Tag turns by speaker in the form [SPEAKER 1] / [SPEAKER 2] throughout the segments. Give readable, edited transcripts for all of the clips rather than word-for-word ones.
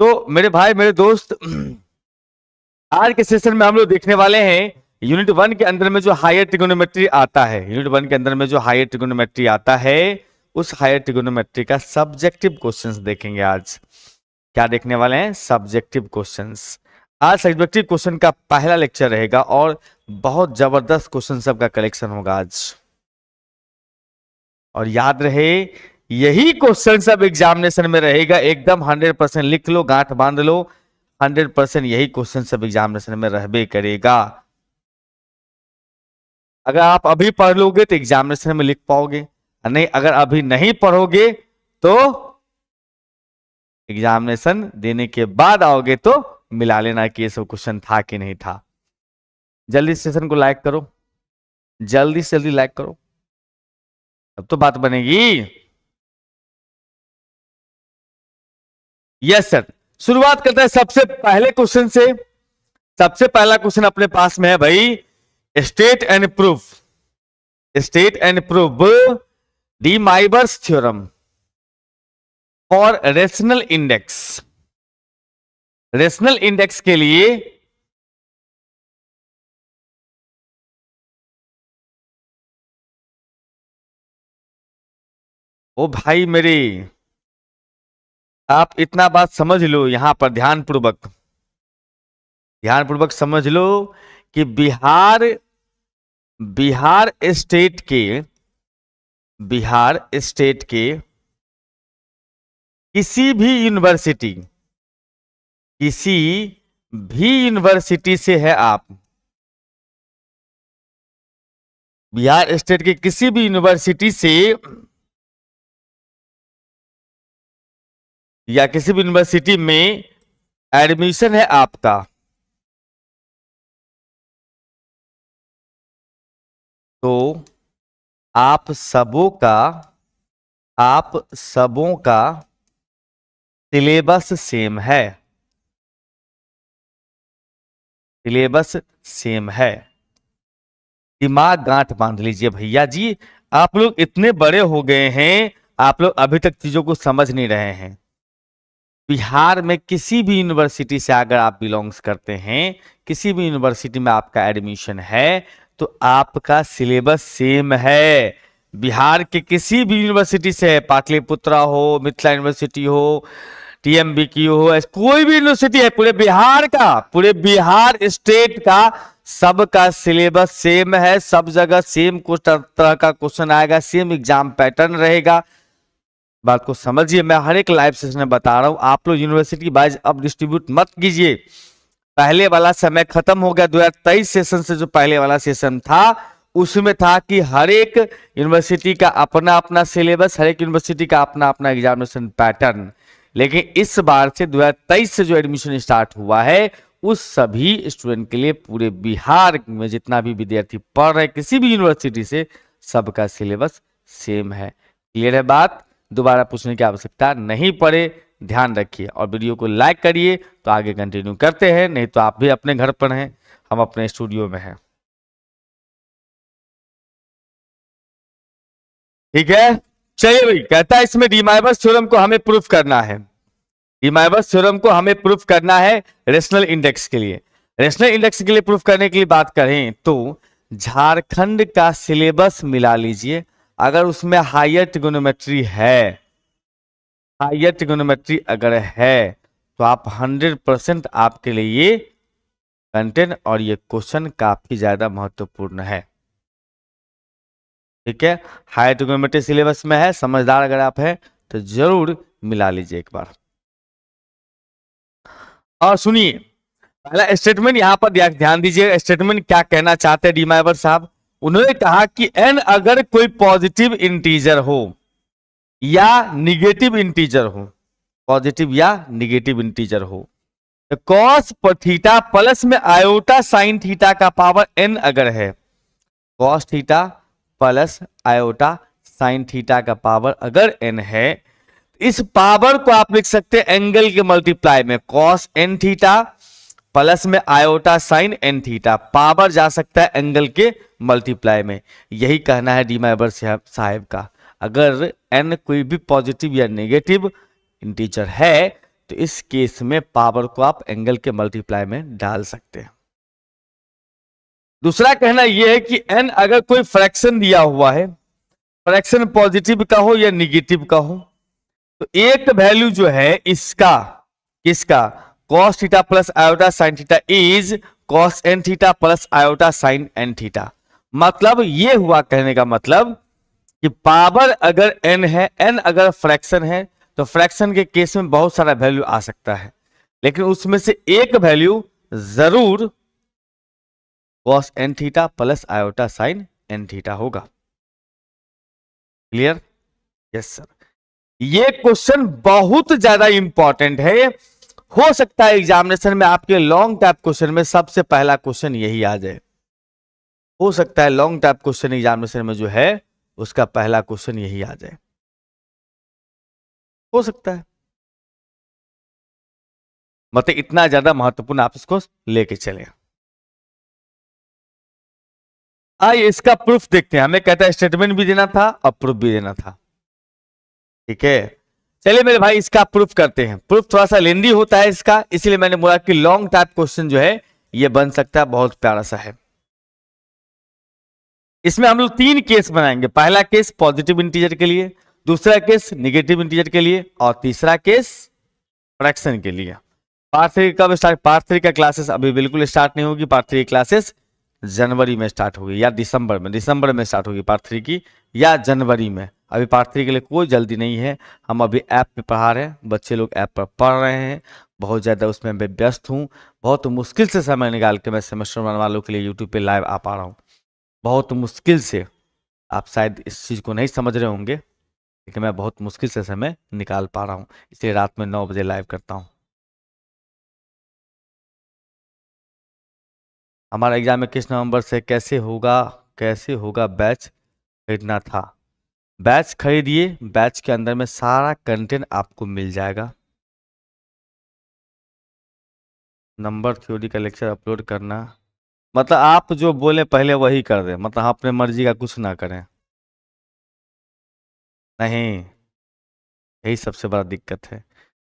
[SPEAKER 1] तो मेरे भाई मेरे दोस्त, आज के सेशन में हम लोग देखने वाले हैं यूनिट 1 के अंदर में जो हायर ट्रिगोनोमेट्री आता है, यूनिट 1 के अंदर में जो हायर ट्रिगोनोमेट्री आता है उस हायर ट्रिगोनोमेट्री का सब्जेक्टिव क्वेश्चंस देखेंगे। आज क्या देखने वाले हैं? Subjective questions. आज सब्जेक्टिव क्वेश्चन का पहला लेक्चर रहेगा और बहुत जबरदस्त क्वेश्चन सब का कलेक्शन होगा आज। और याद रहे यही क्वेश्चन सब एग्जामिनेशन में रहेगा, एकदम 100% लिख लो, गांठ बांध लो, 100% यही क्वेश्चन सब एग्जामिनेशन में रहबे करेगा। अगर आप अभी पढ़ लोगे तो एग्जामिनेशन में लिख पाओगे, नहीं अगर अभी नहीं पढ़ोगे तो एग्जामिनेशन देने के बाद आओगे तो मिला लेना कि ये सब क्वेश्चन था कि नहीं था। जल्दी सेशन को लाइक करो, जल्दी से जल्दी लाइक करो, अब तो बात बनेगी। यस सर, शुरुआत करते हैं सबसे पहले क्वेश्चन से। सबसे पहला क्वेश्चन अपने पास में है भाई, state and proof, state and proof De Moivre's theorem for rational index. Rational index के लिए ओ भाई मेरे, आप इतना बात समझ लो यहां पर, ध्यानपूर्वक ध्यानपूर्वक समझ लो कि बिहार स्टेट के किसी भी यूनिवर्सिटी से है आप, बिहार स्टेट के किसी भी यूनिवर्सिटी से या किसी भी यूनिवर्सिटी में एडमिशन है आपका, तो आप सबों का सिलेबस सेम है, सिलेबस सेम है। दिमाग गांठ बांध लीजिए भैया जी, आप लोग इतने बड़े हो गए हैं, आप लोग अभी तक चीजों को समझ नहीं रहे हैं। बिहार में किसी भी यूनिवर्सिटी से अगर आप बिलोंग्स करते हैं, किसी भी यूनिवर्सिटी में आपका एडमिशन है तो आपका सिलेबस सेम है। बिहार के किसी भी यूनिवर्सिटी से है, पाटलिपुत्रा हो, मिथिला यूनिवर्सिटी हो, टीएमबीक्यू हो, कोई भी यूनिवर्सिटी है, पूरे बिहार का, पूरे बिहार स्टेट का सबका सिलेबस सेम है। सब जगह सेम तरह का क्वेश्चन आएगा, सेम एग्जाम पैटर्न रहेगा। बात को समझिए, मैं हर एक लाइव सेशन में बता रहा हूं, आप लोग यूनिवर्सिटी वाइज अब डिस्ट्रीब्यूट मत कीजिए। पहले वाला समय खत्म हो गया, 2023 सेशन से जो पहले वाला सेशन था उसमें था कि हर एक यूनिवर्सिटी का अपना अपना सिलेबस, हर एक यूनिवर्सिटी का अपना अपना एग्जामिनेशन पैटर्न। लेकिन इस बार से 2023 से जो एडमिशन स्टार्ट हुआ है उस सभी स्टूडेंट के लिए पूरे बिहार में जितना भी विद्यार्थी पढ़ रहे किसी भी यूनिवर्सिटी से, सबका सिलेबस सेम है। क्लियर है बात? दोबारा पूछने की आवश्यकता नहीं पड़े, ध्यान रखिए और वीडियो को लाइक करिए। तो आगे कंटिन्यू करते हैं, नहीं तो आप भी अपने घर पर हैं, हम अपने स्टूडियो में हैं। ठीक है, चलिए भाई। कहता है इसमें डी माइबर्स थ्योरम को हमें प्रूफ करना है, डी माइबर्स थ्योरम को हमें प्रूफ करना है रेशनल इंडेक्स के लिए। रेशनल इंडेक्स के लिए प्रूफ करने के लिए बात करें तो झारखंड का सिलेबस मिला लीजिए, अगर उसमें हायर ट्रिगोनोमेट्री है, हायर ट्रिगोनोमेट्री अगर है तो आप 100% आपके लिए ये कंटेंट और ये क्वेश्चन काफी ज्यादा महत्वपूर्ण है। ठीक है, हायर ट्रिगोनोमेट्री सिलेबस में है, समझदार अगर आप हैं तो जरूर मिला लीजिए एक बार। और सुनिए पहला स्टेटमेंट यहां पर ध्यान दीजिए, स्टेटमेंट क्या कहना चाहते हैं डी माइबर साहब। उन्होंने कहा कि एन अगर कोई पॉजिटिव इंटीजर हो या निगेटिव इंटीजर हो, पॉजिटिव या निगेटिव इंटीजर हो, तो कॉस थीटा प्लस में आयोटा साइन थीटा का पावर एन अगर है, cos theta plus iota sine theta का पावर अगर एन है, इस पावर को आप लिख सकते हैं एंगल के मल्टीप्लाई में, कॉस एन थीटा प्लस में iota sine n theta, power जा सकता है एंगल के मल्टीप्लाई में। यही कहना है डी माइबर साहब का। अगर एन कोई भी पॉजिटिव या नेगेटिव इंटीजर है तो इस केस में पावर को आप एंगल के मल्टीप्लाई में डाल सकते हैं। दूसरा कहना यह है कि n अगर कोई फ्रैक्शन दिया हुआ है, फ्रैक्शन पॉजिटिव का हो या निगेटिव का हो, तो एक वैल्यू जो है इसका, किसका, cos theta plus iota sine theta is cos n theta plus iota sine n theta. मतलब ये हुआ, कहने का मतलब कि पावर अगर n है, n अगर फ्रैक्शन है, तो फ्रैक्शन के केस में बहुत सारा वैल्यू आ सकता है, लेकिन उसमें से एक वैल्यू जरूर cos n theta plus iota sine n theta होगा। क्लियर? Yes sir. ये क्वेश्चन बहुत ज्यादा इंपॉर्टेंट है। हो सकता है एग्जामिनेशन में आपके लॉन्ग टाइप क्वेश्चन में सबसे पहला क्वेश्चन यही आ जाए। हो सकता है लॉन्ग टाइप क्वेश्चन एग्जामिनेशन में जो है उसका पहला क्वेश्चन यही आ जाए, हो सकता है। मतलब इतना ज्यादा महत्वपूर्ण आप इसको लेके चले। आइए इसका प्रूफ देखते हैं। हमें कहता है स्टेटमेंट भी देना था और प्रूफ भी देना था। ठीक है, चलिए मेरे भाई इसका प्रूफ करते हैं। प्रूफ थोड़ा सा लेंदी होता है इसका, इसलिए मैंने बोला कि लॉन्ग टाइप क्वेश्चन जो है ये बन सकता है, बहुत प्यारा सा है। इसमें हम लोग 3 केस बनाएंगे। पहला केस पॉजिटिव इंटीजर के लिए, दूसरा केस निगेटिव इंटीजर के लिए, और तीसरा केस फ्रैक्शन के लिए। पार्ट 3 कब स्टार्ट? पार्ट 3 का क्लासेस अभी बिल्कुल स्टार्ट नहीं होगी। पार्ट 3 क्लासेस जनवरी में स्टार्ट होगी या दिसंबर में स्टार्ट होगी पार्ट 3 की, या जनवरी में। अभी पार्ट 3 के लिए कोई जल्दी नहीं है। हम अभी ऐप पे पढ़ा रहे हैं, बच्चे लोग ऐप पर पढ़ रहे हैं। बहुत ज़्यादा उसमें मैं व्यस्त हूँ। बहुत मुश्किल से समय निकाल के मैं सेमेस्टर वन वालों के लिए यूट्यूब पे लाइव आ पा रहा हूँ, बहुत मुश्किल से। आप शायद इस चीज़ को नहीं समझ रहे होंगे, लेकिन मैं बहुत मुश्किल से समय निकाल पा रहा हूँ, इसलिए रात में 9 बजे लाइव करता हूँ। हमारा एग्जाम 21 नवंबर से कैसे होगा बैच खरीदना था। बैच खरीदिए, बैच के अंदर में सारा कंटेंट आपको मिल जाएगा। नंबर थ्योरी का लेक्चर अपलोड करना, मतलब आप जो बोले पहले वही कर दें, मतलब आप अपने मर्जी का कुछ ना करें। नहीं, यही सबसे बड़ा दिक्कत है।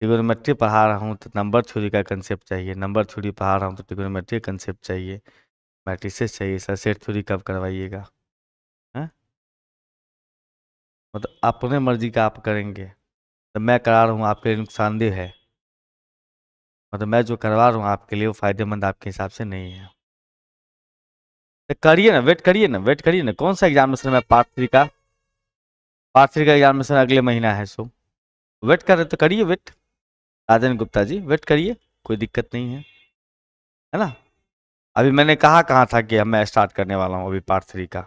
[SPEAKER 1] ट्रिगोनोमेट्री पढ़ा रहा हूँ तो नंबर थ्योरी का कंसेप्ट चाहिए, नंबर थ्योरी पढ़ा रहा हूँ तो ट्रिगोनोमेट्री कंसेप्ट चाहिए, मैट्रिसेस चाहिए। सर सेट थ्योरी कब करवाइएगा? हैं? मतलब अपने मर्जी का आप करेंगे, तो मैं करा रहा हूँ आपके लिए नुकसानदेह है। मतलब मैं जो करवा रहा हूँ आपके लिए वो फायदेमंद आपके हिसाब से नहीं है। तो करिए ना, वेट करिए ना, वेट करिए ना। कौन सा एग्जामिनेशन में पार्ट 3 का एग्जामिनेशन अगले महीना है, सो वेट कर रहे तो करिए वेट। राजन गुप्ता जी वेट करिए, कोई दिक्कत नहीं है ना। अभी मैंने कहा था कि मैं स्टार्ट करने वाला हूँ अभी पार्ट 3 का,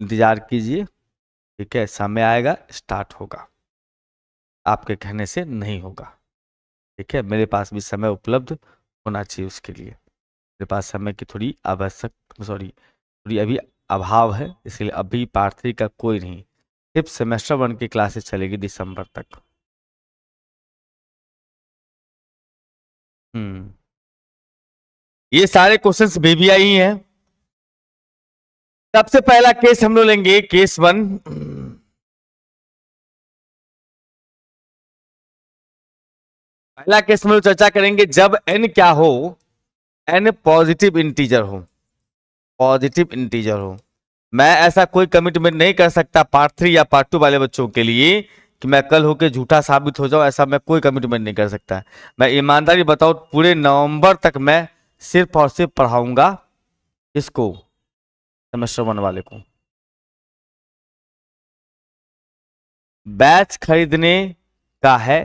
[SPEAKER 1] इंतजार कीजिए। ठीक है, समय आएगा स्टार्ट होगा, आपके कहने से नहीं होगा। ठीक है, मेरे पास भी समय उपलब्ध होना चाहिए उसके लिए। मेरे पास समय की थोड़ी थोड़ी अभी अभाव है, इसलिए अभी पार्ट 3 का कोई नहीं, सिर्फ सेमेस्टर 1 की क्लासेस चलेगी दिसंबर तक। ये सारे क्वेश्चंस बीबीआई ही हैं। सबसे पहला केस हम लोग लेंगे, केस 1। पहला केस हम लोग चर्चा करेंगे जब n क्या हो, n पॉजिटिव इंटीजर हो, मैं ऐसा कोई कमिटमेंट नहीं कर सकता पार्ट 3 या पार्ट 2 वाले बच्चों के लिए कि मैं कल होके झूठा साबित हो जाऊं, ऐसा मैं कोई कमिटमेंट नहीं कर सकता। मैं ईमानदारी बताऊं, पूरे नवंबर तक मैं सिर्फ और सिर्फ पढ़ाऊंगा इसको, सेमेस्टर 1 वाले को। बैच खरीदने का है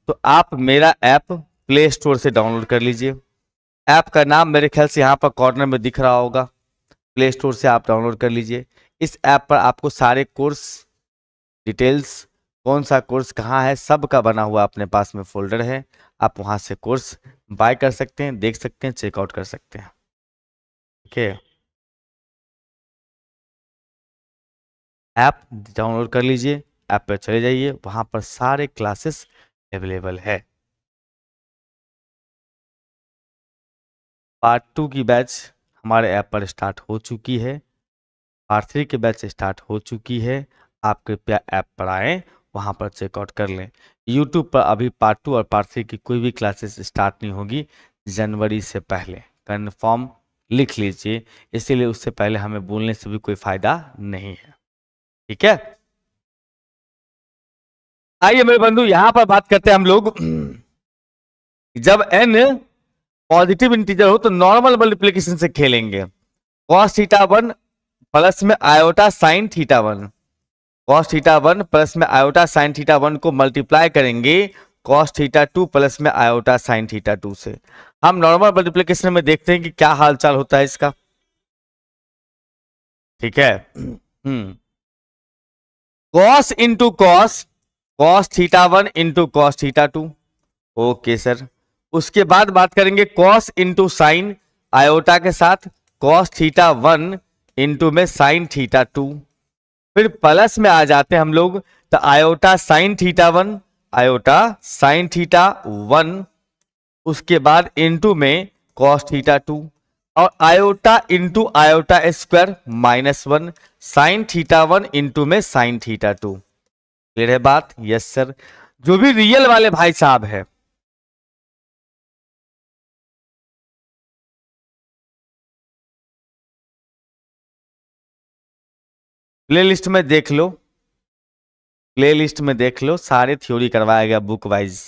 [SPEAKER 1] तो आप मेरा ऐप प्ले स्टोर से डाउनलोड कर लीजिए। ऐप का नाम मेरे ख्याल से यहाँ पर कॉर्नर में दिख रहा होगा, प्ले स्टोर से आप डाउनलोड कर लीजिए। इस ऐप पर आपको सारे कोर्स डिटेल्स, कौन सा कोर्स कहाँ है, सब का बना हुआ अपने पास में फोल्डर है। आप वहाँ से कोर्स बाय कर सकते हैं, देख सकते हैं, चेकआउट कर सकते हैं। ठीक है, ऐप डाउनलोड कर लीजिए, ऐप पर चले जाइए, वहाँ पर सारे क्लासेस अवेलेबल है। पार्ट 2 की बैच हमारे ऐप पर स्टार्ट हो चुकी है, पार्ट 3 की बैच स्टार्ट हो चुकी है। आप कृपया ऐप पर आएँ, वहाँ पर चेकआउट कर लें। यूट्यूब पर अभी पार्ट 2 और पार्ट 3 की कोई भी क्लासेस स्टार्ट नहीं होगी जनवरी से पहले, कन्फर्म लिख लीजिए, इसीलिए उससे पहले हमें बोलने से भी कोई फायदा नहीं है। ठीक है, आइए मेरे बंधु यहां पर बात करते हैं हम लोग। जब n पॉजिटिव इंटीजर हो तो नॉर्मल मल्टीप्लिकेशन से खेलेंगे। cos थीटा 1 प्लस में iota sine theta 1, cos theta 1 plus में आयोटा साइन थीटा 1 को मल्टीप्लाई करेंगे cos थीटा 2 प्लस में आयोटा साइन थीटा 2 से। हम नॉर्मल मल्टीप्लिकेशन में देखते हैं कि क्या हालचाल होता है इसका। ठीक है, cos into cos theta 1 into cos theta 2। Okay sir, उसके बाद बात करेंगे cos इंटू साइन आयोटा के साथ cos थीटा 1 इंटू में साइन थीटा 2। फिर प्लस में आ जाते हैं हम लोग, तो iota sine theta 1, iota sine theta 1, उसके बाद इंटू में cos थीटा 2 और iota into iota square -1 sign theta 1 into में साइन थीटा 2। क्लियर है बात? Yes sir. जो भी रियल वाले भाई साहब है, प्ले लिस्ट में देख लो, प्ले लिस्ट में देख लो, सारे थ्योरी करवाया गया बुक वाइज।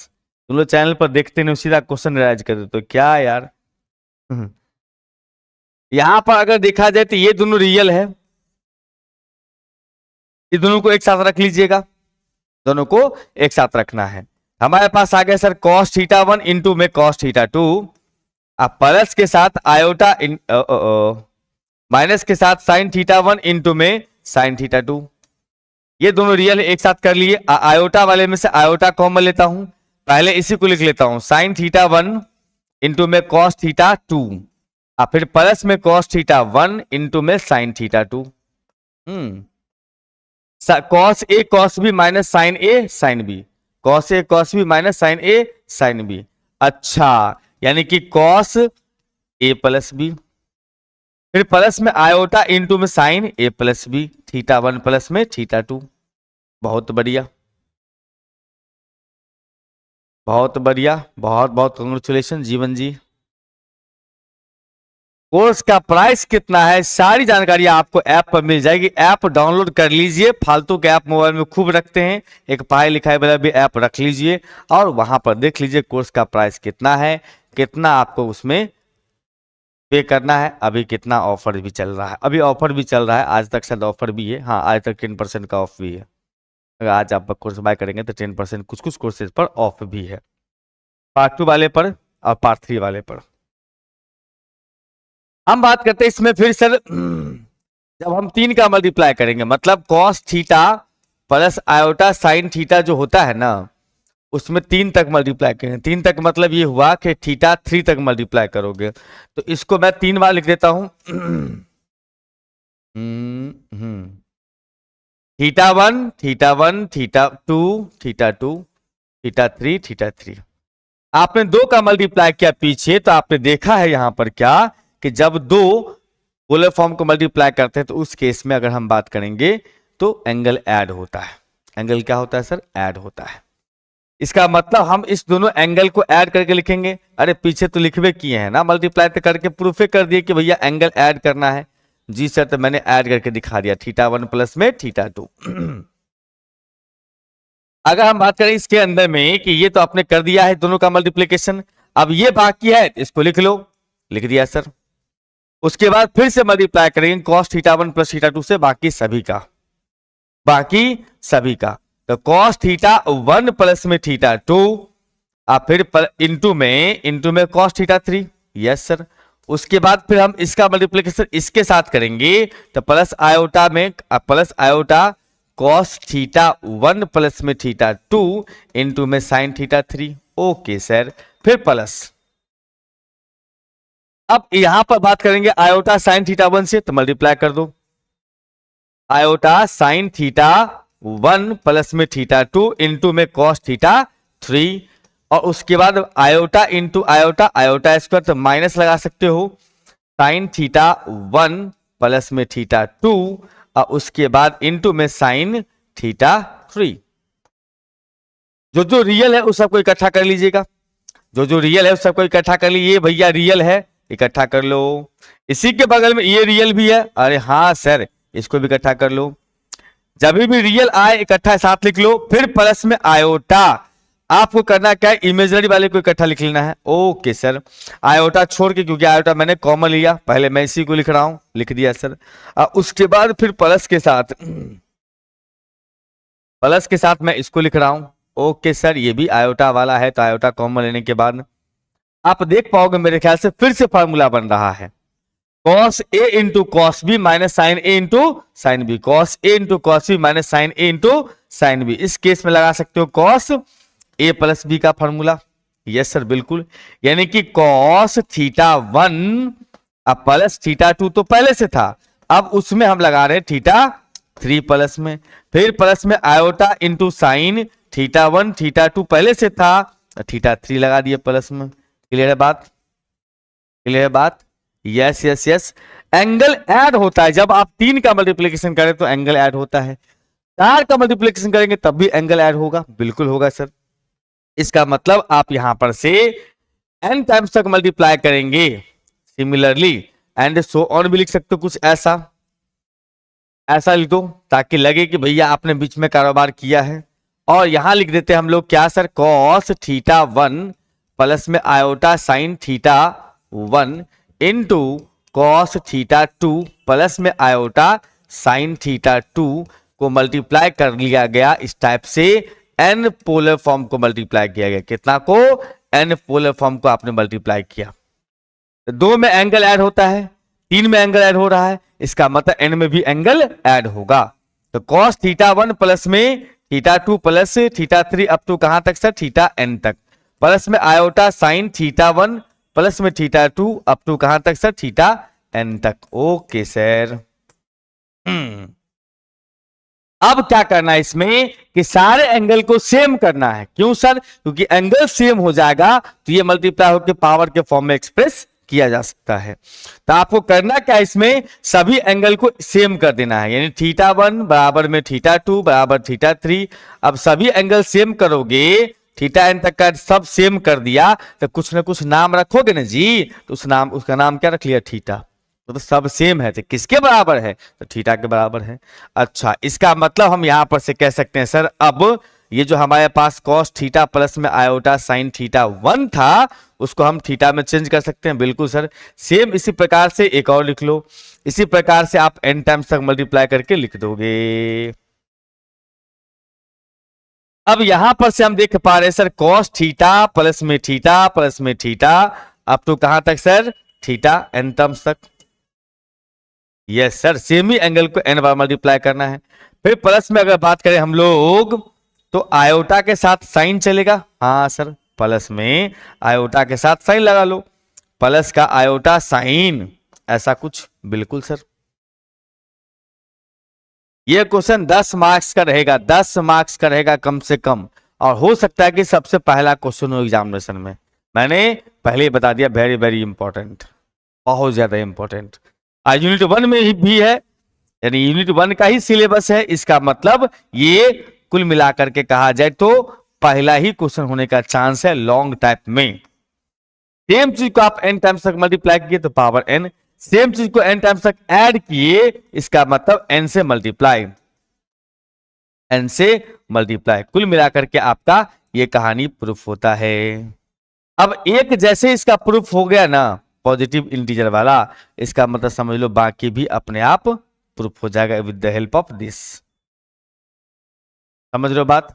[SPEAKER 1] तुम लोग चैनल पर देखते नहीं, सीधा क्वेश्चन राइज कर देते तो क्या यार। यहां पर अगर देखा जाए तो ये दोनों रियल है, ये दोनों को एक साथ रख लीजिएगा, दोनों को एक साथ रखना है। हमारे पास आ गया सर cos थीटा 1 इंटू में cos थीटा 2, अब प्लस के साथ आयोटा माइनस के साथ साइन थीटा 1 इंटू में साइन थीटा 2। ये दोनों रियल एक साथ कर लिए। आयोटा वाले में से आयोटा कॉमन लेता हूं, पहले इसी को लिख लेता हूं, साइन थीटा 1 इंटू में cos थीटा 2 और फिर प्लस में cos थीटा 1 इंटू में sine theta 2। cos a cos b minus sine a sine b, cos a cos b minus sine a sine b। अच्छा, यानी कि cos a प्लस b, फिर plus में iota into में sine a plus b, theta 1 plus में theta 2। बहुत बढ़िया, बहुत बढ़िया, बहुत बहुत कंग्रेचुलेशन जीवन जी। कोर्स का प्राइस कितना है, सारी जानकारी आपको ऐप पर मिल जाएगी। ऐप डाउनलोड कर लीजिए, फालतू के ऐप मोबाइल में खूब रखते हैं, एक पढ़ाई लिखाई वाला भी ऐप रख लीजिए और वहां पर देख लीजिए कोर्स का प्राइस कितना है, कितना आपको उसमें पे करना है। अभी कितना ऑफर भी चल रहा है, अभी ऑफर भी चल रहा है, आज तक शायद ऑफर भी है। हाँ, आज तक 10% का ऑफ भी है। अगर आज आप कोर्स बाय करेंगे तो 10% कुछ कुछ कोर्सेज पर ऑफ भी है, पार्ट 2 वाले पर और पार्ट 3 वाले पर। हम बात करते हैं इसमें फिर सर, जब हम 3 का मल्टीप्लाई करेंगे, मतलब cos theta plus iota sine theta जो होता है ना, उसमें 3 तक मल्टीप्लाई करेंगे। 3 तक मतलब ये हुआ कि थीटा 3 तक मल्टीप्लाई करोगे, तो इसको मैं 3 बार लिख देता हूं। Theta 1 theta 1 theta 2 theta 2 theta 3 theta 3। आपने 2 का मल्टीप्लाई किया पीछे, तो आपने देखा है यहां पर क्या कि जब 2 पोलर फॉर्म को मल्टीप्लाई करते हैं तो उस केस में अगर हम बात करेंगे तो एंगल ऐड होता है। एंगल क्या होता है सर? ऐड होता है। इसका मतलब हम इस दोनों एंगल को ऐड करके लिखेंगे। अरे पीछे तो लिखवे किए हैं ना, मल्टीप्लाई तो करके प्रूफ कर दिए कि भैया एंगल ऐड करना है। जी सर, तो मैंने ऐड करके दिखा दिया, थीटा 1 प्लस में थीटा 2। अगर हम बात करें इसके अंदर में कि ये तो आपने कर दिया है दोनों का मल्टीप्लीकेशन, अब ये बाकी है, इसको लिख लो। लिख दिया सर। उसके बाद फिर से मल्टीप्लाई करेंगे cos थीटा 1 प्लस थीटा 2 से बाकी सभी का, बाकी सभी का। तो cos थीटा 1 प्लस में थीटा 2 और फिर इंटू में cos थीटा 3। Yes sir. उसके बाद फिर हम इसका मल्टीप्लिकेशन इसके साथ करेंगे, तो प्लस आयोटा में plus iota cos theta 1 plus में थीटा 2 इंटू में साइन थीटा 3। ओके सर, फिर प्लस। अब यहां पर बात करेंगे आयोटा साइन थीटा 1 से, तो मल्टीप्लाई कर दो। आयोटा साइन थीटा 1 प्लस में थीटा 2 इंटू में cos थीटा 3 और उसके बाद iota into iota, iota square तो माइनस लगा सकते हो, साइन थीटा 1 प्लस में थीटा 2 और उसके बाद इंटू में साइन थीटा 3। जो जो रियल है उस सबको इकट्ठा कर लीजिएगा, जो जो रियल है उस सबको इकट्ठा कर लीजिए। ये भैया रियल है, इकट्ठा कर लो। इसी के बगल में ये रियल भी है, अरे हाँ सर, इसको भी इकट्ठा कर लो। जब भी रियल आए इकट्ठा साथ लिख लो। फिर प्लस में आयोटा, आपको करना क्या है, इमेजिनरी वाले को इकट्ठा लिख लेना है। ओके सर, आयोटा छोड़ के, क्योंकि आयोटा मैंने कॉमन लिया, पहले मैं इसी को लिख रहा हूं, लिख दिया सर। उसके बाद फिर प्लस के साथ, प्लस के साथ मैं इसको लिख रहा हूं। ओके सर, ये भी आयोटा वाला है, तो आयोटा कॉमन लेने के बाद आप देख पाओगे मेरे ख्याल से फिर से फॉर्मूला बन रहा है, cos a into cos B minus sine A into sine B, cos a into cos B minus sine A into sine B. इस केस में लगा सकते हो cos a प्लस बी का फॉर्मूला। यस सर बिल्कुल, यानी कि cos थीटा 1 अब प्लस थीटा 2 तो पहले से था, अब उसमें हम लगा रहे हैं थीटा 3 प्लस में। फिर प्लस में iota into sine theta 1 theta 2 पहले से था, थीटा 3 लगा दिए प्लस में। क्लियर है बात, क्लियर है बात। Yes yes yes, angle add होता है जब आप 3 का मल्टीप्लिकेशन करें तो एंगल ऐड होता है, 4 का मल्टीप्लिकेशन करेंगे तब भी एंगल ऐड होगा, बिल्कुल होगा सर। इसका मतलब आप यहां पर से n टाइम्स तक मल्टीप्लाई करेंगे, सिमिलरली एंड सो ऑन भी लिख सकते हो, कुछ ऐसा ऐसा लिख दो ताकि लगे कि भैया आपने बीच में कारोबार किया है। और यहां लिख देते हैं हम लोग क्या सर, cos थीटा 1 प्लस में iota sine theta 1 into cos theta 2 plus में आयोटा साइन थीटा 2 को मल्टीप्लाई कर लिया गया। इस टाइप से एन पोलर फॉर्म को मल्टीप्लाई किया गया। कितना को, एन पोलर फॉर्म को आपने मल्टीप्लाई किया। 2 में एंगल ऐड होता है, 3 में एंगल ऐड हो रहा है, इसका मतलब एन में भी एंगल ऐड होगा। तो कॉस थीटा 1 प्लस में theta 2 plus theta 3 up to कहां तक सर, थीटा एन तक, प्लस में आयोटा साइन थीटा 1 प्लस में थीटा 2 अप टू कहां तक सर, थीटा एन तक। ओके सर, अब क्या करना है इसमें कि सारे एंगल को सेम करना है। क्यों सर, क्योंकि एंगल सेम हो जाएगा तो ये मल्टीप्लाई होकर पावर के फॉर्म में एक्सप्रेस किया जा सकता है। तो आपको करना क्या है, इसमें सभी एंगल को सेम कर देना है, यानी थीटा 1 बराबर में थीटा 2 बराबर थीटा 3। अब सभी एंगल सेम करोगे, थीटा एन तक का सब सेम कर दिया तो कुछ ना कुछ नाम रखोगे ना जी, तो उस नाम, उसका नाम क्या रख लिया, थीटा। तो सब सेम है तो किसके बराबर है, तो थीटा के बराबर है। अच्छा, इसका मतलब हम यहां पर से कह सकते हैं सर, अब ये जो हमारे पास cos थीटा प्लस में आयोटा साइन थीटा 1 था, उसको हम थीटा में चेंज कर सकते हैं। बिल्कुल सर, सेम इसी प्रकार से एक और लिख लो, इसी प्रकार से आप n टाइम्स तक मल्टीप्लाई करके लिख दोगे। अब यहां पर से हम देख पा रहे हैं सर, cos थीटा प्लस में थीटा अप टू कहां तक सर, थीटा n टर्म्स तक। यस सर, सेम ही एंगल को n बार मल्टीप्लाई करना है। फिर प्लस में अगर बात करें हम लोग तो आयोटा के साथ साइन चलेगा, हाँ सर, प्लस में आयोटा के साथ साइन लगा लो, प्लस का आयोटा साइन, ऐसा कुछ, बिल्कुल सर। ये क्वेश्चन 10 मार्क्स का रहेगा, 10 मार्क्स का रहेगा कम से कम, और हो सकता है कि सबसे पहला क्वेश्चन हो एग्जामिनेशन में। मैंने पहले ही बता दिया, वेरी वेरी इंपॉर्टेंट, बहुत ज्यादा इंपॉर्टेंट। यूनिट 1 में भी है, यानी यूनिट 1 का ही सिलेबस है। इसका मतलब ये कुल मिलाकर के कहा जाए तो पहला ही क्वेश्चन होने का चांस है लॉन्ग टाइप में। सेम चीज को आप n टाइम्स तक मल्टीप्लाई किए तो पावर n, सेम चीज को n टाइम्स तक ऐड किए, इसका मतलब n से मल्टीप्लाई, n से मल्टीप्लाई, कुल मिलाकर के आपका ये कहानी प्रूफ होता है। अब एक जैसे इसका प्रूफ हो गया ना पॉजिटिव इंटीजर वाला, इसका मतलब समझ लो बाकी भी अपने आप प्रूफ हो जाएगा with the help of this. समझ रहे हो बात?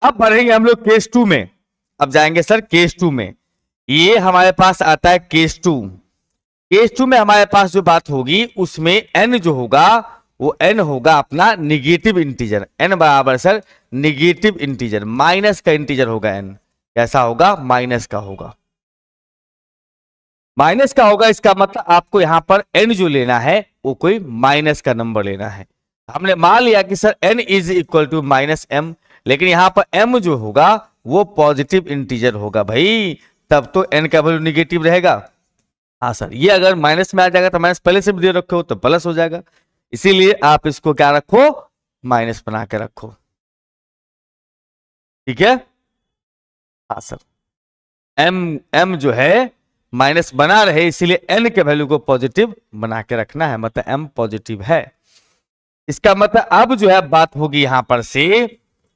[SPEAKER 1] अब बढ़ेंगे हम लोग केस 2 में। अब जाएंगे सर केस 2 में। ये हमारे पास आता है केस 2। केस 2 में हमारे पास जो बात होगी उसमें n जो होगा वो n होगा अपना निगेटिव इंटीजर। n बराबर सर निगेटिव इंटीजर, माइनस का इंटीजर होगा n। कैसा होगा? माइनस का होगा, माइनस का होगा। इसका मतलब आपको यहां पर n जो लेना है वो कोई माइनस का नंबर लेना है। हमने मान लिया कि sir n is equal to minus m, लेकिन यहां पर m जो होगा वो पॉजिटिव इंटीजर होगा भाई, तब तो n का वैल्यू निगेटिव रहेगा। हाँ सर, ये अगर माइनस में आ जाएगा तो माइनस पहले से भी दे रखे हो तो प्लस हो जाएगा, इसीलिए आप इसको क्या रखो, माइनस बना के रखो। ठीक है, हाँ सर, एम एम जो है माइनस बना रहे, इसीलिए एन के वैल्यू को पॉजिटिव बना के रखना है, मतलब एम पॉजिटिव है। इसका मतलब अब जो है बात होगी यहां पर से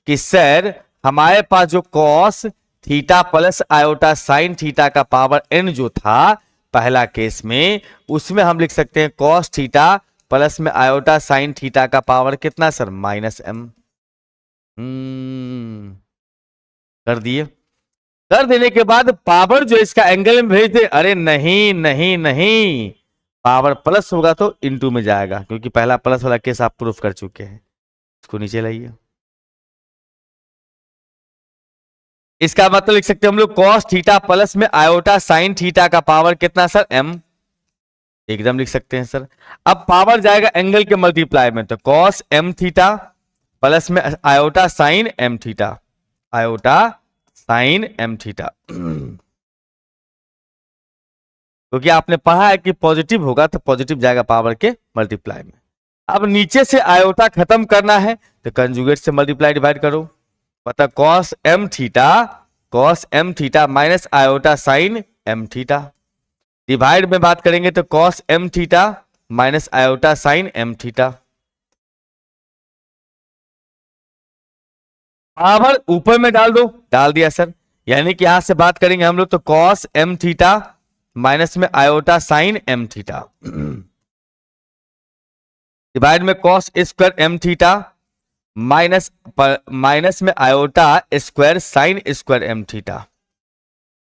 [SPEAKER 1] कि सर हमारे पास जो cos theta plus iota sine theta का पावर एन जो था पहला केस में, उसमें हम लिख सकते हैं कॉस थीटा प्लस में आयोटा साइन थीटा का पावर कितना सर, माइनस एम। कर दिए। कर देने के बाद पावर जो इसका एंगल में भेज दे, अरे नहीं नहीं नहीं, पावर प्लस होगा तो इनटू में जाएगा, क्योंकि पहला प्लस वाला केस आप प्रूफ कर चुके हैं। इसको नीचे लाइए। इसका मतलब लिख सकते हैं हम लोग कॉस थीटा प्लस में आयोटा साइन थीटा का पावर कितना सर, एम। एकदम लिख सकते हैं सर। अब पावर जाएगा एंगल के मल्टीप्लाई में, तो कॉस एम थीटा प्लस में iota sine M theta, iota sine M theta. क्योंकि आपने पढ़ा है कि पॉजिटिव होगा तो पॉजिटिव जाएगा पावर के मल्टीप्लाई में। अब नीचे से आयोटा खत्म करना है तो कंजुगेट से मल्टीप्लाई डिवाइड करो, मतलब cos M theta minus iota sine M theta, divide में बात करेंगे तो cos M theta minus iota sine M theta. Power ऊपर में डाल दो, डाल दिया सर, यानी कि यहां से बात करेंगे हम लोग तो कॉस एम थीटा माइनस में iota sine M theta, divide में cos square M theta minus में iota square sine square M theta.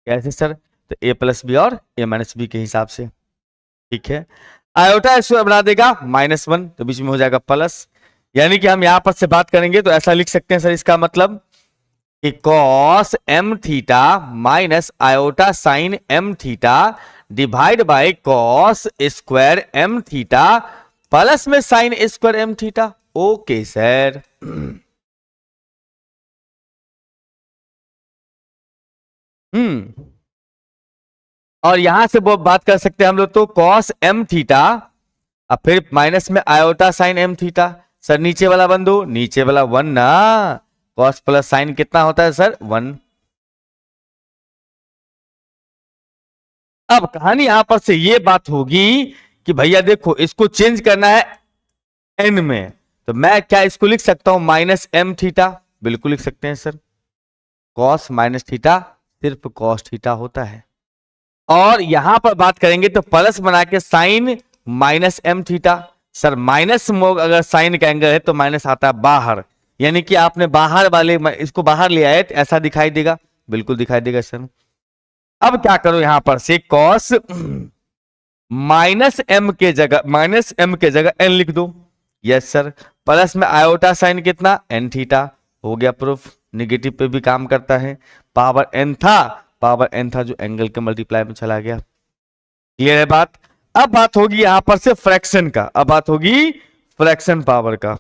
[SPEAKER 1] कैसे सर, तो ए प्लस बी और ए माइनस बी के हिसाब से। ठीक है, आयोटा स्क्वायर बना देगा -1, तो बीच में हो जाएगा प्लस, यानी कि हम यहां पर से बात करेंगे तो ऐसा लिख सकते हैं सर, इसका मतलब कि cos M theta minus iota sine M theta divide by cos square M theta plus में sine square M theta. Okay sir. और यहां से वो बात कर सकते हैं हम लोग तो कॉस एम थीटा, अब फिर माइनस में iota sine M theta. Sir नीचे वाला बंधु, नीचे वाला 1 ना, कॉस प्लस साइन कितना होता है सर, 1। अब कहानी यहां पर से ये बात होगी कि भैया देखो इसको चेंज करना है एन में, तो मैं क्या इसको लिख सकता हूं माइनस एम थीटा, बिल्कुल लिख सकते हैं सर, कॉस माइनस थीटा सिर्फ कॉस थीटा होता है। और यहां पर बात करेंगे तो प्लस बना के sine minus M theta. Sir minus अगर साइन का एंगल है तो माइनस आता है बाहर, यानी कि आपने बाहर वाले इसको बाहर ले आए तो ऐसा दिखाई देगा, बिल्कुल दिखाई देगा सर। अब क्या करो यहां पर से कॉस माइनस एम के जगह एन लिख दो। यस सर, प्लस में आयोटा साइन कितना, एन थीटा, हो गया प्रूफ, निगेटिव पे भी काम करता है। पावर एन था जो एंगल के मल्टीप्लाई में चला गया। क्लियर है बात। अब बात होगी यहां पर से फ्रैक्शन का, अब बात होगी फ्रैक्शन पावर का।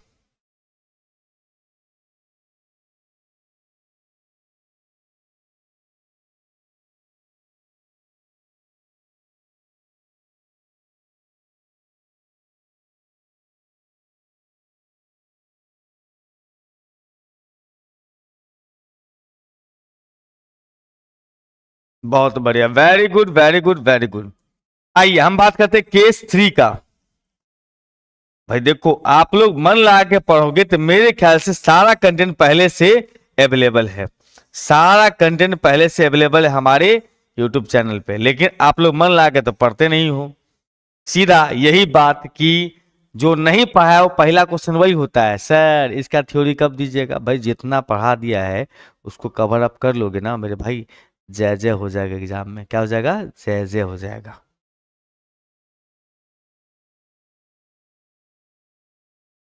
[SPEAKER 1] बहुत बढ़िया, very good very good very good. आइए हम बात करते हैं केस 3 का। भाई देखो आप लोग मन लगा के पढ़ोगे तो मेरे ख्याल से सारा कंटेंट पहले से अवेलेबल है, सारा कंटेंट पहले से अवेलेबल है हमारे यूट्यूब चैनल पे, लेकिन आप लोग मन लगा के तो पढ़ते नहीं हो। सीधा यही बात कि जो नहीं पढ़ा है वो पहला क्वेश्चन वही होता है, सर इसका थ्योरी कब दीजिएगा। भाई जितना पढ़ा दिया है उसको कवर अप कर लोगे ना मेरे भाई, जय जय हो जाएगा एग्जाम में। क्या हो जाएगा, जय जय हो जाएगा।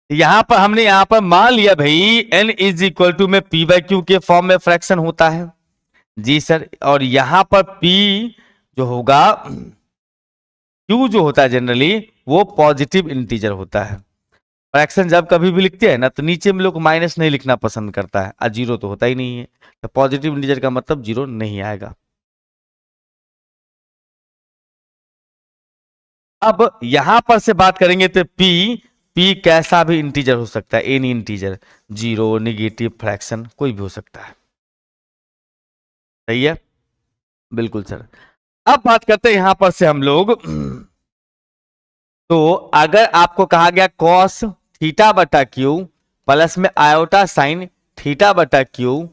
[SPEAKER 1] यहां पर हमने यहां पर मान लिया भाई n इज इक्वल टू में p बाई क्यू के फॉर्म में फ्रैक्शन होता है। जी सर, और यहां पर p जो होगा, q जो होता है जनरली वो पॉजिटिव इंटीजर होता है। फ्रैक्शन जब कभी भी लिखते हैं ना तो नीचे में लोग माइनस नहीं लिखना पसंद करता है, और जीरो तो होता ही नहीं है, तो पॉजिटिव इंटीजर का मतलब जीरो नहीं आएगा। अब यहां पर से बात करेंगे तो पी कैसा भी इंटीजर हो सकता है, any integer, zero, negative, fraction, कोई भी हो सकता है। सही है, बिल्कुल सर। अब बात करते हैं यहां पर से हम लोग तो अगर आपको कहा गया कॉस थीटा बटा क्यू प्लस में आयोटा साइन थीटा बटा क्यू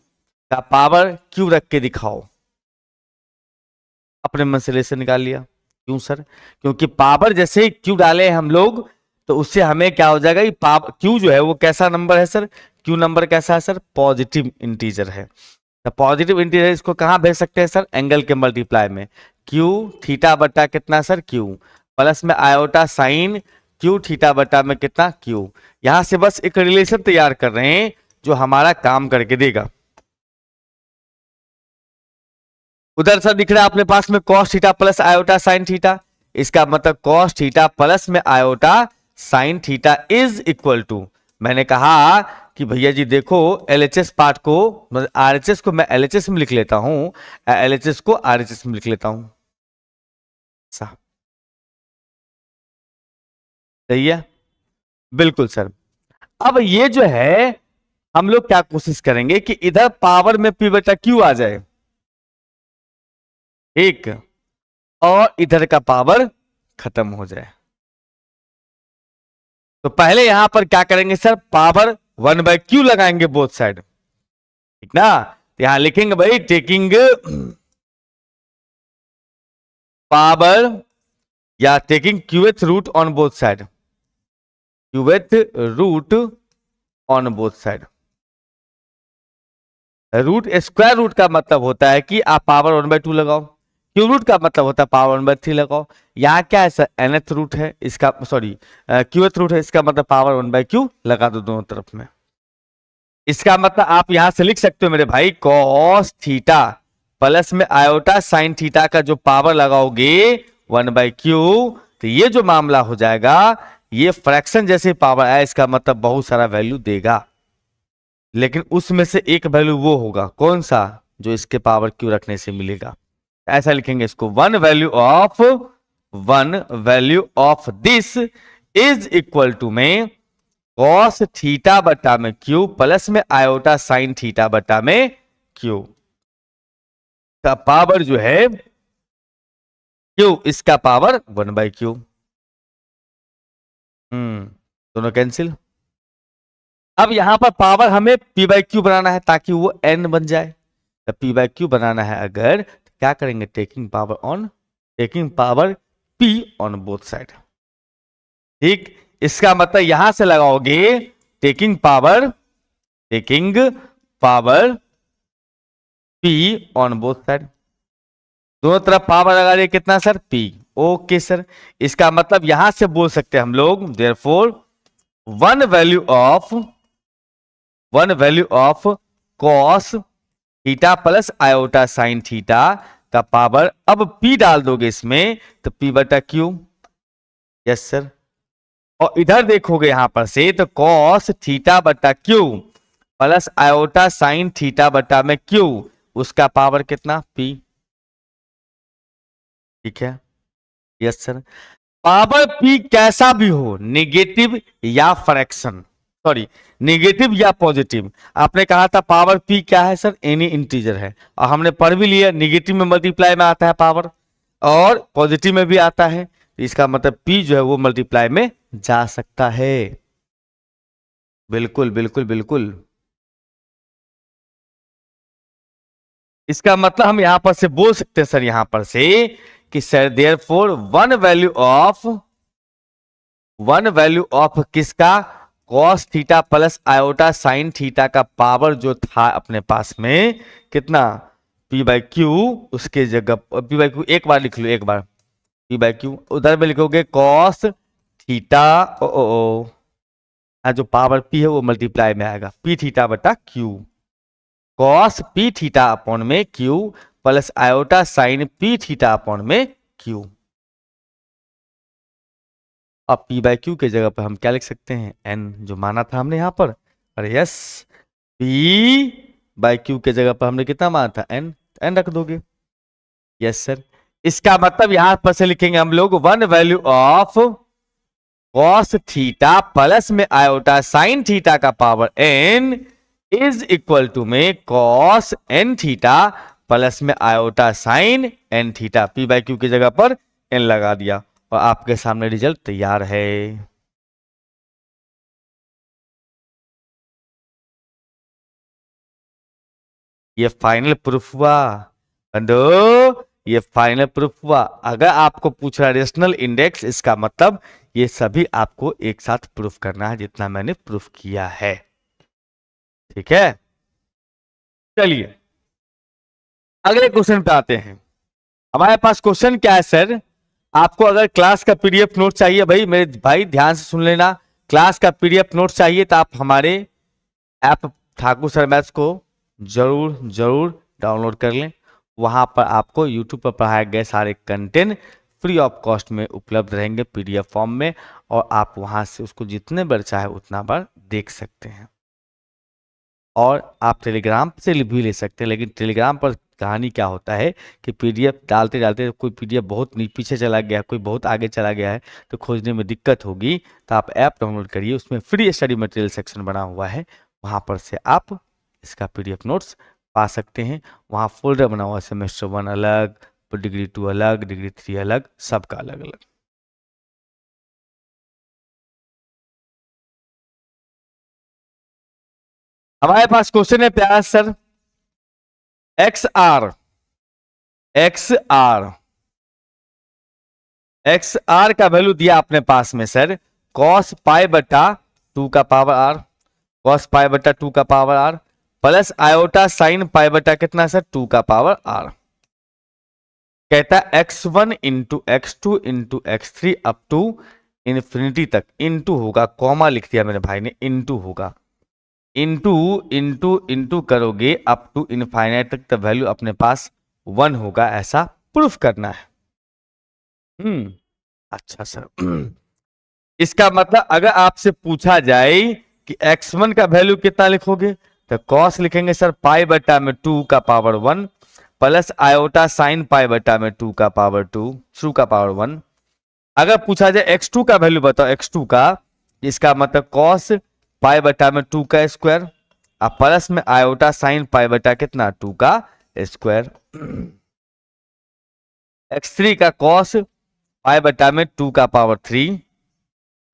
[SPEAKER 1] का पावर क्यू रख के दिखाओ, अपने मन से लेसे निकाल लिया। क्यों सर? क्योंकि पावर जैसे ही क्यू डाले हम लोग तो उससे हमें क्या हो जाएगा, क्यू जो है वो कैसा नंबर है सर, क्यू नंबर कैसा है सर, पॉजिटिव इंटीजर है। तो पॉजिटिव इंटीजर इसको कहां भेज सकते हैं सर, एंगल के मल्टीप्लाई में, क्यू थीटा बटा कितना सर क्यू प्लस में आयोटा साइन क्यू थीटा बटा में कितना क्यू। यहां से बस एक रिलेशन तैयार कर रहे हैं जो हमारा काम करके देगा। उधर सर दिख रहा है अपने पास में cos theta plus iota sine theta, इसका मतलब cos थीटा प्लस में iota sine theta is equal to, मैंने कहा कि भैया जी देखो एलएचएस पार्ट को, मतलब आरएचएस को मैं एलएचएस में लिख लेता हूं, एलएचएस को आरएचएस में लिख लेता हूं। सही है, बिल्कुल सर। अब ये जो है हम लोग क्या कोशिश करेंगे कि इधर पावर में पी बटा क्यू आ जाए, ठीक, और इधर का पावर खत्म हो जाए। तो पहले यहां पर क्या करेंगे सर, पावर 1/q लगाएंगे बोथ साइड, ठीक ना। तो यहां लिखेंगे भाई टेकिंग पावर या taking qth root on both side, qth root on both side. Root square root का मतलब होता है कि आप पावर 1/2 लगाओ, क्यू रूट का मतलब होता है पावर 1/3 लगाओ। यहाँ क्या है सर, nth रूट है इसका, सॉरी क्यूएथ रूट है, इसका मतलब पावर 1/q लगा दो दोनों तरफ में। इसका मतलब आप यहां से लिख सकते हो मेरे भाई कॉस थीटा प्लस में आयोटा साइन थीटा का जो पावर लगाओगे 1/q, तो ये जो मामला हो जाएगा ये फ्रैक्शन जैसे पावर है, इसका मतलब बहुत सारा वैल्यू देगा, लेकिन उसमें से एक वैल्यू वो होगा कौन सा, जो इसके पावर क्यू रखने से मिलेगा। ऐसा लिखेंगे इसको, one value of this is equal to में कॉस थीटा बटा में क्यू प्लस में आयोटा साइन थीटा बटा में क्यू का पावर जो है क्यू, इसका पावर 1/q। दोनों कैंसिल। अब यहां पर पावर हमें p/q बनाना है ताकि वो n बन जाए। तो p/q बनाना है अगर तो क्या करेंगे, taking power p on both side, ठीक। इसका मतलब यहां से लगाओगे taking power p on both side, दोनों तरफ पावर लगा रहे कितना सर p। ओके सर, इसका मतलब यहां से बोल सकते हैं हम लोग therefore one value of cos theta plus iota sine theta का पावर, अब p डाल दोगे इसमें तो p/q, यस सर। और इधर देखोगे यहां पर से तो कॉस थीटा बटा Q plus iota sine theta बटा में क्यू, उसका पावर कितना p, ठीक है, यस सर। पावर p कैसा भी हो, निगेटिव या फ्रैक्शन, सॉरी निगेटिव या पॉजिटिव, आपने कहा था पावर p क्या है सर, एनी इंटीजर है, और हमने पढ़ भी लिया निगेटिव में मल्टीप्लाई में आता है पावर और पॉजिटिव में भी आता है, इसका मतलब p जो है वो मल्टीप्लाई में जा सकता है। बिल्कुल बिल्कुल बिल्कुल, इसका मतलब हम यहां पर से बोल सकते हैं सर यहां पर से कि sir therefore one value of किसका, cos theta plus iota sine theta का पावर जो था अपने पास में कितना p/q, उसके जगह p/q एक बार लिख लो, एक बार p/q, उधर में लिखोगे कॉस थीटा, जो पावर p है वो मल्टीप्लाई में आएगा p थीटा बटा q, cos p theta upon में q plus iota sign p theta upon में q। अब p/q के जगह पर हम क्या लिख सकते हैं, n जो माना था हमने यहां पर, अरे यस, p/q के जगह पर हमने कितना माना था n, n रख दोगे, यस सर। इसका मतलब यहां पर से लिखेंगे हम लोग 1 value of cos theta plus में आयोटा साइन थीटा का power n is equal to में कॉस n थीटा प्लस में iota sine n theta. p by Q की जगह पर n लगा दिया और आपके सामने रिजल्ट तैयार है। ये फाइनल प्रूफ हुआ बंदो, ये फाइनल प्रूफ हुआ। अगर आपको पूछ रहा रेशनल इंडेक्स, इसका मतलब ये सभी आपको एक साथ प्रूफ करना है जितना मैंने प्रूफ किया है। ठीक है, चलिए अगले क्वेश्चन पे आते हैं। हमारे पास क्वेश्चन क्या है सर, आपको अगर क्लास का पीडीएफ नोट चाहिए, भाई मेरे भाई ध्यान से सुन लेना, क्लास का पीडीएफ नोट चाहिए तो आप हमारे ऐप ठाकुर सर मैथ्स को जरूर जरूर डाउनलोड कर लें। वहां पर आपको यूट्यूब पर पढ़ाए गए सारे कंटेंट फ्री ऑफ कॉस्ट में उपलब्ध रहेंगे पीडीएफ फॉर्म में, और आप वहां से उसको जितने बार चाहे उतना बार देख सकते हैं। और आप टेलीग्राम से भी ले सकते हैं, लेकिन टेलीग्राम पर कहानी क्या होता है कि पीडीएफ डालते डालते कोई पीडीएफ बहुत पीछे चला गया, कोई बहुत आगे चला गया है तो खोजने में दिक्कत होगी। तो आप ऐप डाउनलोड करिए, उसमें फ्री स्टडी मटेरियल सेक्शन बना हुआ है, वहां पर से आप इसका पीडीएफ नोट्स पा सकते हैं। वहां फोल्डर बना हुआ है, सेमेस्टर 1 अलग, डिग्री 2 अलग, डिग्री 3 अलग, सबका अलग अलग। हमारे पास क्वेश्चन है प्यारा सर, एक्स आर का वैल्यू दिया अपने पास में सर कॉस पाई बटा 2 का पावर आर, कॉस पाई बटा 2 का power R plus iota sine pi बटा कितना सर 2 का पावर आर। कहता है x1 into x2 into x3 up to infinity तक, इंटू होगा, कॉमा लिख दिया मेरे भाई ने, इंटू होगा, इंटू इंटू इंटू करोगे अप टू इनफाइनाइट तक, तो वैल्यू अपने पास 1 होगा, ऐसा प्रूफ करना है। अच्छा सर इसका मतलब अगर आपसे पूछा जाए कि x1 का वैल्यू कितना लिखोगे तो कॉस लिखेंगे सर पाई बटा में 2 का power 1 plus iota sine pi बटा में 2 का पावर 1। अगर पूछा जाए x2 का वैल्यू बताओ, x2 का, इसका मतलब कॉस पाई बटा में 2 का स्क्वायर और प्लस में आयोटा साइन पाई बटा कितना 2 का स्क्वायर। x3 का कॉस पाई बटा में 2 का पावर 3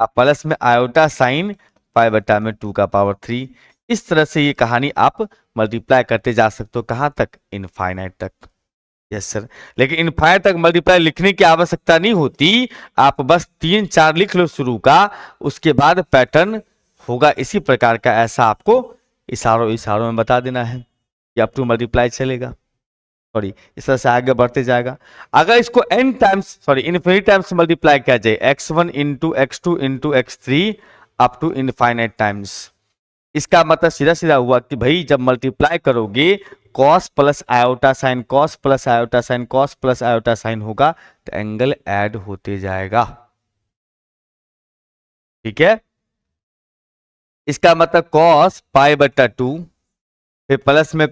[SPEAKER 1] और प्लस में आयोटा साइन पाई बटा में 2 का पावर 3। इस तरह से ये कहानी आप मल्टीप्लाई करते जा सकते हो, कहां तक, इनफाइनाइट तक। यस सर, लेकिन इनफाइनाइट तक मल्टीप्लाई लिखने की आवश्यकता नहीं होती, आप बस 3-4 लिख लो शुरू का, उसके बाद पैटर्न होगा इसी प्रकार का, ऐसा आपको इशारों में बता देना है कि अप टू मल्टीप्लाई चलेगा। सॉरी, इस तरह से आगे बढ़ते जाएगा। अगर इसको n times, sorry infinity times multiply किया जाए, x1 into x2 into x3 up to infinite times, इसका मतलब सीधा सीधा हुआ कि भाई जब मल्टीप्लाई करोगे cos plus iota sign, cos plus iota sign, cos plus iota sign होगा तो एंगल ऐड होते जाएगा। ठीक है, इसका मतलब कॉस पाई बटा 2 फिर प्लस में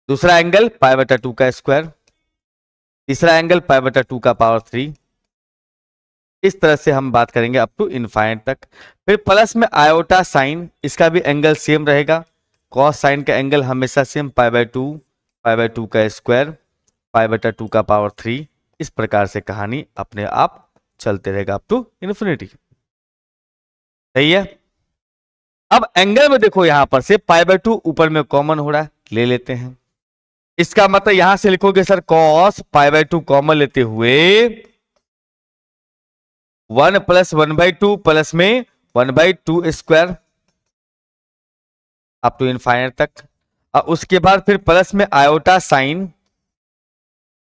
[SPEAKER 1] दूसरा एंगल पाई बटा 2 का स्क्वायर, तीसरा एंगल पाई बटा 2 का पावर 3। इस तरह से हम बात करेंगे अप टू इनफाइनाइट तक। फिर प्लस में आयोटा साइन, इसका भी एंगल सेम रहेगा, कॉस साइन का एंगल हमेशा सेम पाई बाय 2 का स्क्वायर, पाई बटा 2 का पावर 3। इस प्रकार से कहानी अपने आप चलते रहेगा अप टू इन्फिनिटी। सही है, अब एंगल में देखो यहां पर से पाई बाय 2 ऊपर में कॉमन हो रहा है, ले लेते हैं। इसका मतलब यहां से लिखोगे sir cos pi by 2 common लेते हुए 1 प्लस 1/2 प्लस में 1/2 स्क्वायर अप टू इनफाइनाइट तक, और उसके बाद फिर प्लस में आयोटा साइन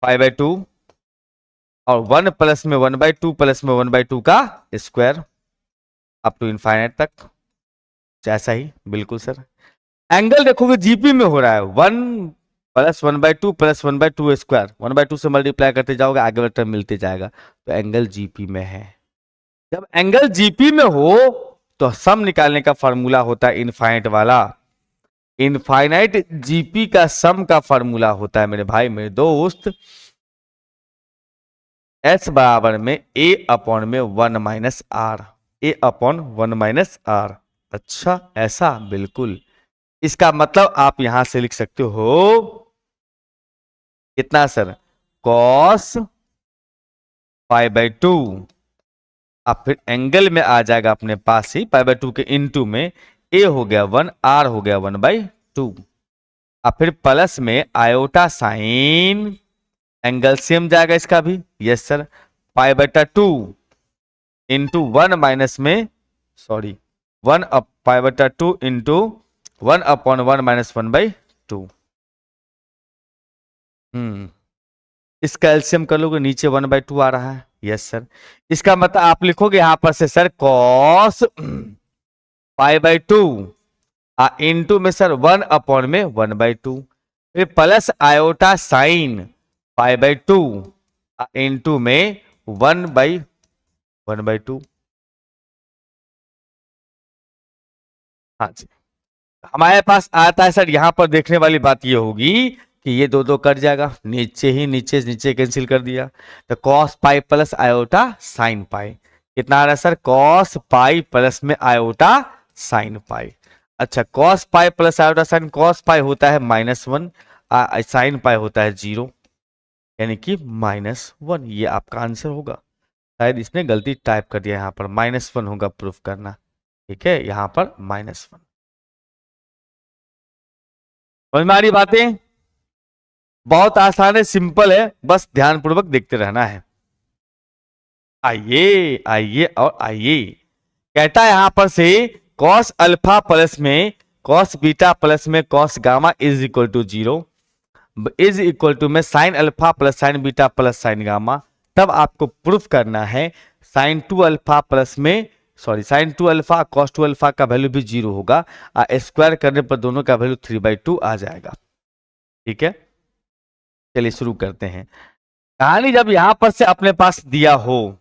[SPEAKER 1] पाई बाय 2 और 1 प्लस में 1/2 प्लस में 1/2 का स्क्वायर अप टू इनफाइनाइट तक। ऐसा ही बिल्कुल सर, एंगल देखोगे जीपी में हो रहा है, 1 प्लस 1/2 प्लस 1/2 स्क्वायर, 1/2 से मल्टीप्लाई करते जाओगे आगे वाला टर्म मिलते जाएगा, तो एंगल जीपी में है। जब एंगल जीपी में हो तो सम निकालने का फॉर्मूला होता है इनफाइनाइट वाला, इनफाइनाइट जीपी का सम का फॉर्मूला होता है मेरे भाई मेरे दोस्त एस बराबर में ए अपॉन में 1 minus R, A upon 1 minus R. अच्छा ऐसा, बिल्कुल। इसका मतलब आप यहां से लिख सकते हो कितना सर, कॉस पाई बाई 2, अब फिर एंगल में आ जाएगा अपने पास ही पाई बाई 2 के इनटू में ए हो गया 1, आर हो गया 1/2, अब फिर प्लस में आयोटा साइन, एंगल सेम जाएगा इसका भी, यस सर, पाई बटा 2 इंटू 1 माइनस में, सॉरी 1 अप पाई बटा 2 इंटू 1 अपॉन 1 माइनस 1/2। इसका एलसीएम कर लोगे, नीचे 1/2 आ रहा है, यस सर। इसका मतलब आप लिखोगे यहां पर से sir cos pi by 2 into में सर 1 अपॉन में 1/2, फिर plus iota sine pi by 2 into में 1/2। हाँ जी, हमारे पास आता है सर, यहां पर देखने वाली बात ये होगी कि ये दो दो कट जाएगा, नीचे ही नीचे नीचे कैंसिल कर दिया, तो cos pi plus iota sine पाई कितना आ रहा है सर, कॉस पाई प्लस में आयोटा साइन पाई। अच्छा, cos pi plus iota sign, cos pi होता है -1, साइन पाई होता है 0, यानी कि -1, ये आपका आंसर होगा। शायद इसने गलती टाइप कर दिया, यहाँ पर -1 होगा प्रूफ करना, ठीक है, यहाँ पर -1। समझ में आ रही बातें? बहुत आसान है, सिंपल है, बस ध्यानपूर्वक देखते रहना है। आइए आइए और आइए, कहता है यहां पर से कॉस अल्फा प्लस में कॉस बीटा प्लस में cos gamma is equal to 0 is equal to में sine alpha plus sine beta plus sine gamma. तब आपको प्रूफ करना है साइन 2 अल्फा प्लस में, sorry sine 2 alpha cos 2 alpha का value भी 0 होगा, स्क्वायर करने पर दोनों का वैल्यू 3/2 आ जाएगा। ठीक है, चलिए शुरू करते हैं कहानी। जब यहां पर से अपने पास दिया हो,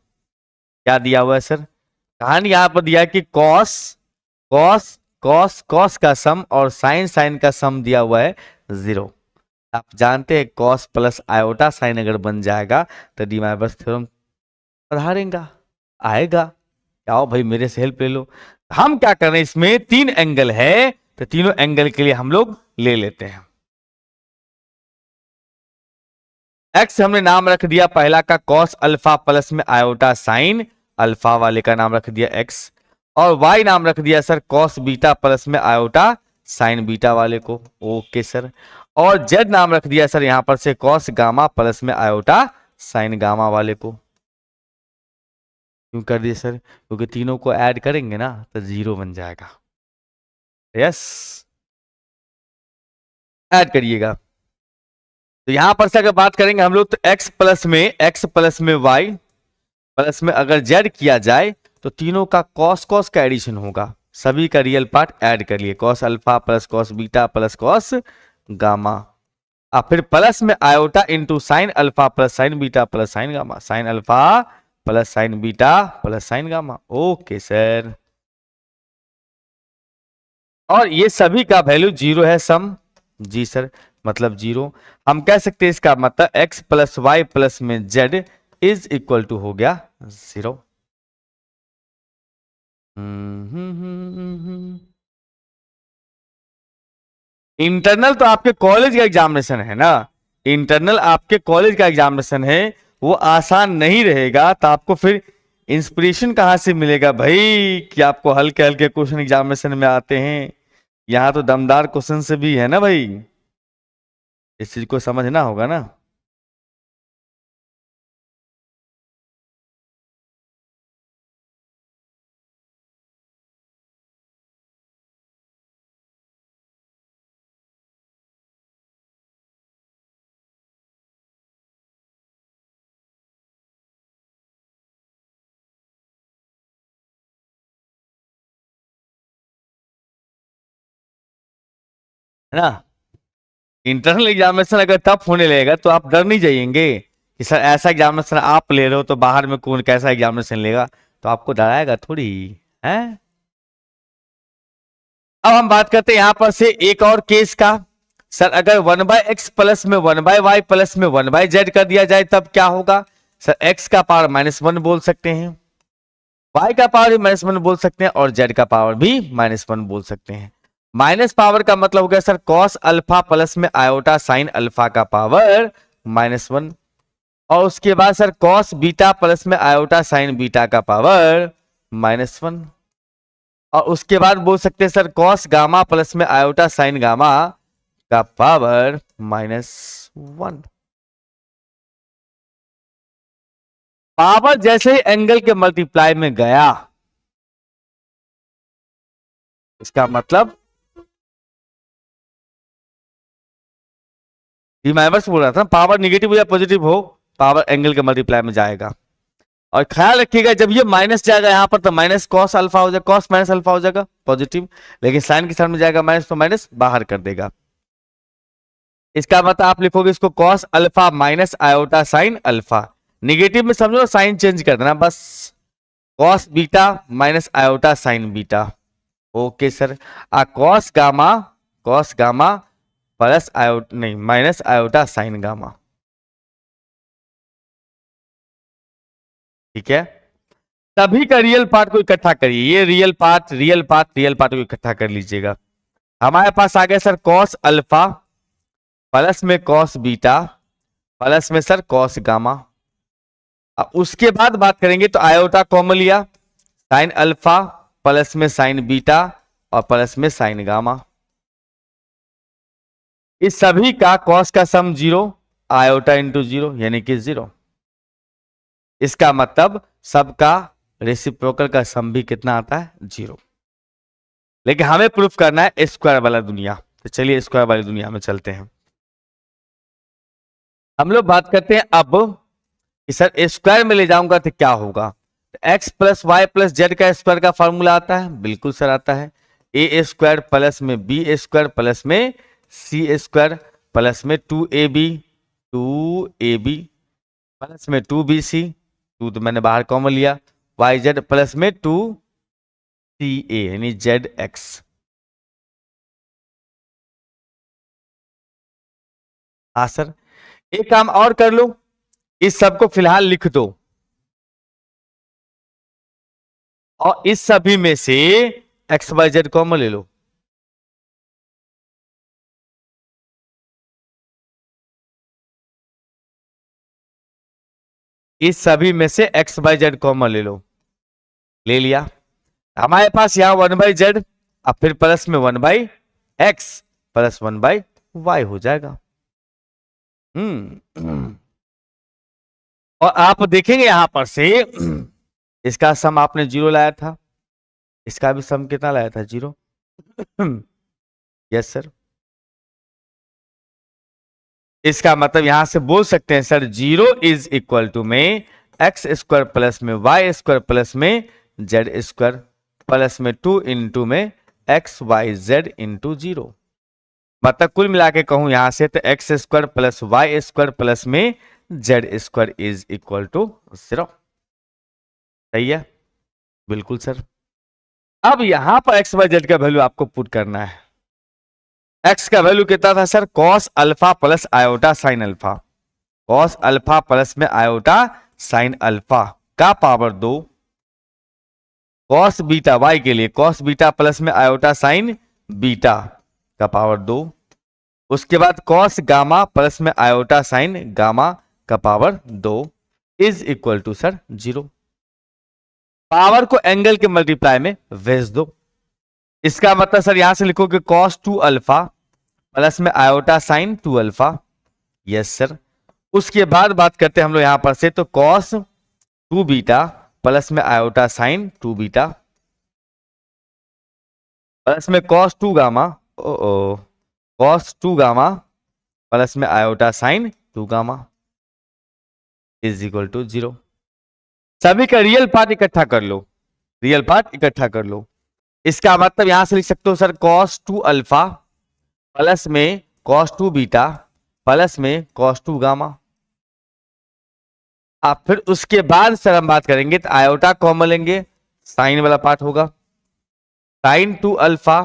[SPEAKER 1] क्या दिया हुआ है सर, कहानी यहां पर दिया है कि कॉस कॉस कॉस कॉस का सम और साइन साइन का सम दिया हुआ है 0। आप जानते हैं कॉस प्लस आयोटा साइन अगर बन जाएगा तो डी माइनस थ्योरम पधारेगा, आएगा। आओ भाई मेरे से हेल्प ले लो। हम क्या कर रहे हैं, इसमें 3 एंगल है तो तीनों एंगल के लिए हम लोग ले लेते हैं। एक्स हमने नाम रख दिया पहला का कॉस अल्फा प्लस में आयोटा साइन अल्फा वाले का नाम रख दिया एक्स, और वाई नाम रख दिया सर कॉस बीटा प्लस में आयोटा साइन बीटा वाले को, ओके सर। और जेड नाम रख दिया सर यहां पर से कॉस गामा प्लस में आयोटा साइन गामा वाले को। क्यों कर दिए सर, क्योंकि तीनों को ऐड करेंगे ना तो 0 बन जाएगा, यस ऐड करिएगा। तो यहां पर से अगर बात करेंगे हम लोग तो x प्लस में y प्लस में अगर z किया जाए तो तीनों का कॉस कॉस का एडिशन होगा, सभी का रियल पार्ट ऐड कर लिए, cos alpha plus cos beta plus cos gamma, अब फिर प्लस में iota into sine alpha plus sine beta plus sine gamma, sign alpha plus sine beta plus sine gamma, okay sir. और ये सभी का value 0 है सम, जी सर, मतलब 0। हम कह सकते हैं इसका मतलब x प्लस वाई प्लस में z इज इक्वल टू हो गया 0। इंटरनल तो आपके कॉलेज का एग्जामिनेशन है ना, इंटरनल आपके कॉलेज का एग्जामिनेशन है, वो आसान नहीं रहेगा तो आपको फिर इंस्पिरेशन कहां से मिलेगा भाई कि आपको हल्के हल्के क्वेश्चन एग्जामिनेशन में आते हैं। यहां तो दमदार क्वेश्चन से भी है ना भाई, इस चीज को समझना होगा ना। है ना, इंटरनल एग्जामिनेशन अगर टफ होने लगेगा तो आप डर नहीं जाइएंगे कि सर ऐसा एग्जामिनेशन आप ले रहे हो तो बाहर में कौन कैसा एग्जामिनेशन लेगा, तो आपको डराएगा थोड़ी है। अब हम बात करते हैं यहां पर से एक और केस का, सर अगर 1/x प्लस में 1/y प्लस में 1/z कर दिया जाए तब क्या होगा। सर x का पावर -1 बोल सकते हैं, y का पावर भी -1 बोल सकते हैं और z का पावर भी -1 बोल सकते हैं। माइनस पावर का मतलब हो गया सर cos अल्फा प्लस में आयोटा साइन अल्फा का पावर -1, और उसके बाद सर cos बीटा प्लस में आयोटा साइन बीटा का पावर -1, और उसके बाद बोल सकते हैं सर cos गामा प्लस में आयोटा साइन गामा का पावर -1। पावर जैसे ही एंगल के मल्टीप्लाई में गया, इसका मतलब मैं बस बोल रहा था पावर निगेटिव या पॉजिटिव हो, पावर एंगल के मल्टीप्लाई में जाएगा। और ख्याल रखिएगा जब ये माइनस जाएगा यहां पर तो माइनस कॉस अल्फा हो जाएगा, कॉस माइनस अल्फा हो जाएगा पॉजिटिव, लेकिन साइन के साथ में जाएगा माइनस तो माइनस बाहर कर देगा। इसका मतलब आप लिखोगे इसको cos alpha minus iota sine alpha, negative में समझो साइन चेंज कर देना बस, cos beta minus iota sine beta. Okay sir, cos gamma plus iota नहीं माइनस आयोटा साइन गामा, ठीक है। सभी का रियल पार्ट को इकट्ठा करिए, ये रियल पार्ट को इकट्ठा कर लीजिएगा। हमारे पास आ गया सर कॉस अल्फा प्लस में कॉस बीटा प्लस में सर कॉस गामा। अब उसके बाद बात करेंगे तो आयोटा कॉमन लिया, साइन अल्फा प्लस में साइन बीटा और प्लस में साइन गामा। इस सभी का कॉस का सम 0, आयोटा इंटू 0 यानी कि 0। इसका मतलब सबका रेसिप्रोकल का सम भी कितना आता है 0। लेकिन हमें प्रूफ करना है स्क्वायर वाला दुनिया, तो चलिए स्क्वायर वाली दुनिया में चलते हैं। हम लोग बात करते हैं अब कि सर स्क्वायर में ले जाऊंगा तो क्या होगा। X plus Y plus Z का स्क्वायर का फॉर्मूला आता है, बिल्कुल सर आता है, ए स्क्वायर प्लस में बी स्क्वायर प्लस में सी स्क्वायर प्लस में 2ab प्लस में 2bc, 2 तो मैंने बाहर कॉमन लिया, वाई जेड प्लस में 2ca यानी जेड एक्स। हाँ सर, एक काम और कर लो, इस सब को फिलहाल लिख दो और इस सभी में से एक्स वाई जेड कॉमन ले लो। इस सभी में से एक्स बाई जेड कॉमन ले लो, ले लिया। हमारे पास यहां 1/z अब फिर प्लस में 1/x प्लस 1/y हो जाएगा। और आप देखेंगे यहां पर से इसका सम आपने 0 लाया था, इसका भी सम कितना लाया था 0। यस सर, इसका मतलब यहां से बोल सकते हैं सर 0 इज इक्वल टू में एक्स स्क्वायर प्लस में वाई स्क्वायर प्लस में जेड स्क्वायर प्लस में 2 इंटू में एक्स वाई जेड इंटू 0। मतलब कुल मिला के कहूं यहां से तो X square plus Y square plus में Z square is equal to 0। सही है, बिल्कुल सर। अब यहां पर एक्स वाई जेड का वैल्यू आपको पुट करना है। एक्स का वैल्यू कितना था sir, cos alpha plus iota sine alpha, cos alpha plus में आयोटा साइन अल्फा का पावर 2, कॉस बीटा वाई के लिए कॉस बीटा प्लस में आयोटा साइन बीटा का पावर 2, उसके बाद कॉस गामा प्लस में आयोटा साइन गामा का power 2 is equal to sir 0। Power को एंगल के मल्टीप्लाई में भेज दो। इसका मतलब सर यहां से लिखोगे कॉस 2 अल्फा प्लस में iota sine 2 alpha. Yes sir, उसके बाद बात करते हैं हम लोग यहां पर से तो कॉस 2 बीटा प्लस में आयोटा साइन 2 बीटा प्लस में cos 2 gamma cos 2 gamma plus में iota sine 2 gamma is equal to 0। सभी का रियल पार्ट इकट्ठा कर लो, रियल पार्ट इकट्ठा कर लो। इसका मतलब यहां से लिख सकते हो सर कॉस 2 अल्फा प्लस में कॉस 2 बीटा प्लस में कॉस 2 गामा। अब फिर उसके बाद सर हम बात करेंगे तो आयोटा कॉमन लेंगे, साइन वाला पार्ट होगा, साइन 2 अल्फा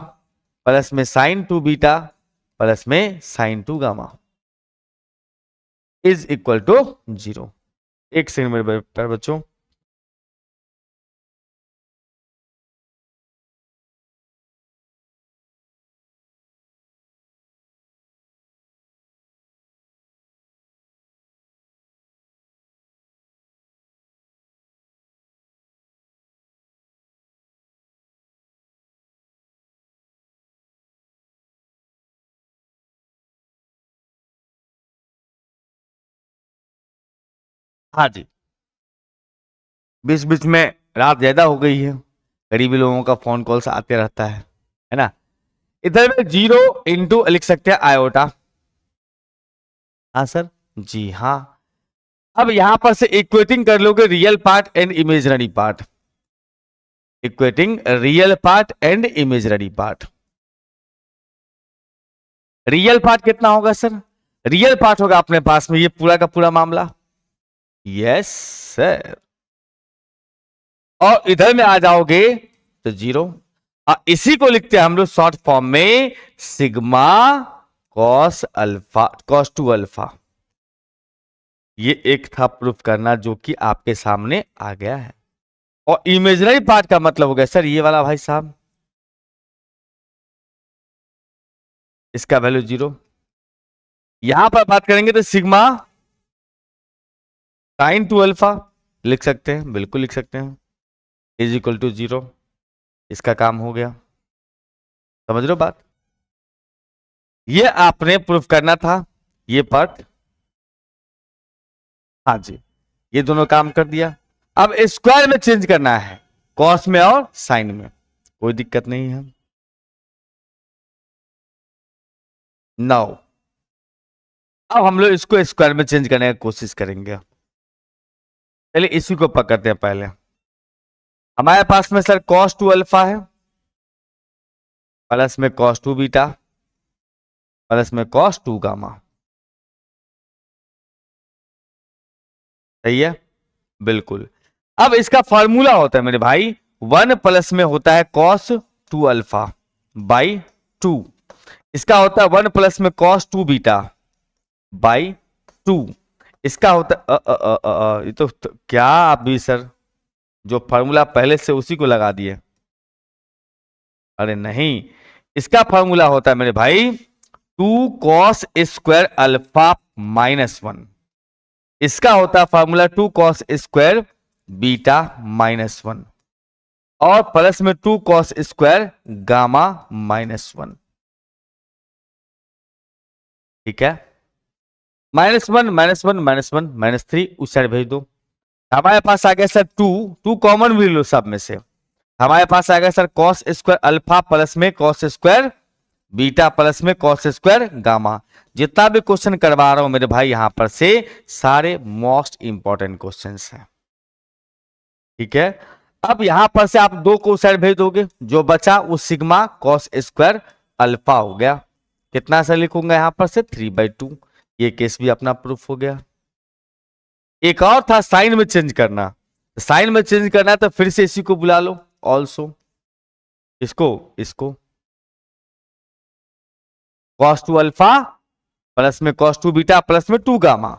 [SPEAKER 1] प्लस में साइन 2 बीटा प्लस में sine 2 gamma is equal to 0। एक सेकंड मेरे प्यारे बच्चों। हाँ जी, बीच बीच में रात ज्यादा हो गई है, गरीबी लोगों का फोन कॉल्स आते रहता है ना। इधर में 0 लिख सकते हैं आयोटा। हाँ सर, जी हाँ। अब यहां पर से इक्वेटिंग कर लोगे real part and imaginary part, equating real part and imaginary part. Real part कितना होगा सर? रियल पार्ट होगा अपने पास में ये पूरा का पूरा मामला। Yes sir. और इधर में आ जाओगे तो 0। और इसी को लिखते हैं हम लोग शॉर्ट फॉर्म में sigma cos alpha, cos two alpha. ये एक था प्रूफ करना जो कि आपके सामने आ गया है। और इमेजिनरी पार्ट का मतलब हो गया सर ये वाला भाई साहब, इसका वैल्यू 0। यहां पर बात करेंगे तो सिग्मा साइन टू अल्फा लिख सकते हैं, बिल्कुल लिख सकते हैं, इज इक्वल टू 0। इसका काम हो गया। समझ रहे हो बात? ये आपने प्रूफ करना था ये पार्ट। हाँ जी, ये दोनों काम कर दिया। अब स्क्वायर में चेंज करना है, कॉस में और साइन में, कोई दिक्कत नहीं है। 9। अब हम लोग इसको स्क्वायर में चेंज करने की कोशिश करेंगे। चलिए इसी को पकड़ते हैं पहले। हमारे पास में सर कॉस टू अल्फा है, प्लस में कॉस टू बीटा, प्लस में कॉस टू गामा। सही है, बिल्कुल। अब इसका फॉर्मूला होता है मेरे भाई, 1 प्लस में होता है कॉस टू अल्फा बाई 2। इसका होता है 1 प्लस में कॉस टू बीटा बाई 2। इसका होता ये तो क्या आप भी सर जो फॉर्मूला पहले से उसी को लगा दिए। अरे नहीं, इसका फॉर्मूला होता है मेरे भाई 2 कॉस स्क्वायर अल्फा माइनस 1। इसका होता है formula 2 cos square beta minus 1, और प्लस में 2 कॉस स्क्वायर गामा माइनस 1। ठीक है, -1 -1 -1 -3 उस साइड भेज दो। हमारे पास आ गया सर 2, 2 कॉमन भी लो सब में से। हमारे पास आ गया sir cos square alpha plus में कॉस स्क्वायर बीटा प्लस में कॉस स्क्वायर गामा। जितना भी क्वेश्चन करवा रहा हूं मेरे भाई यहां पर से सारे मोस्ट इंपॉर्टेंट क्वेश्चंस हैं। ठीक है, अब यहां पर से आप 2 को साइड भेज दोगे, जो बचा वो सिग्मा कॉस स्क्वायर अल्फा हो गया। कितना सा लिखूंगा यहां पर से 3/2। ये केस भी अपना प्रूफ हो गया। एक और था साइन में चेंज करना, साइन में चेंज करना है तो फिर से इसी को बुला लो ऑल्सो, इसको इसको कॉस टू अल्फा प्लस में कॉस टू बीटा प्लस में 2 gamma,